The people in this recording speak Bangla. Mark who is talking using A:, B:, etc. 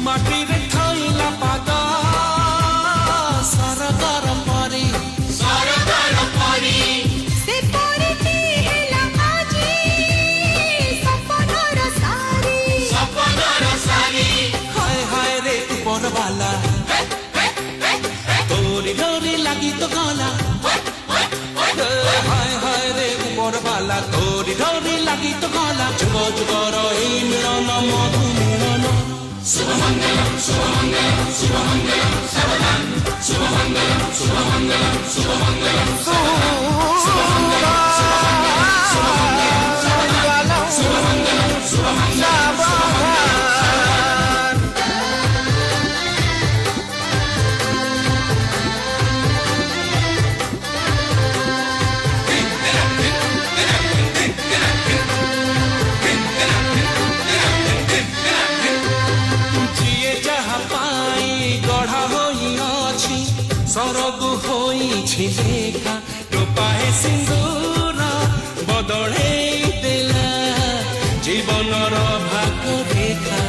A: ମାଟିରେ ଥଇଲା ପାଦ ସରଗର ପରି
B: ସେ ପରିଟି ହେଲା ଆଜି ସପନର ସାରି
A: ହାୟ ହାୟ ରେ ଉପରବାଲା ତୋରି ଡୋରି ଲାଗି ତ ଗଲା হায় হায় রে উপরবালা তোরি ডোরি লাগি তো গলা যুগ যুগর এই মিলন মধু মিলন শুভমঙ্গলম শুভমঙ্গলম শুভমঙ্গলম সাবধান শুভমঙ্গলম শুভমঙ্গলম শুভমঙ্গলম শুভমঙ্গলম শুভমঙ্গলম সাবধান শুভমঙ্গলম শুভমঙ্গলম ସରଗୁ ହୋଇଛି ଲେଖା ଟୋପାଏ ସିନ୍ଦୁର ବଦଳେଇ ଦେଲା ଜୀବନର ଭାଗ ରେଖା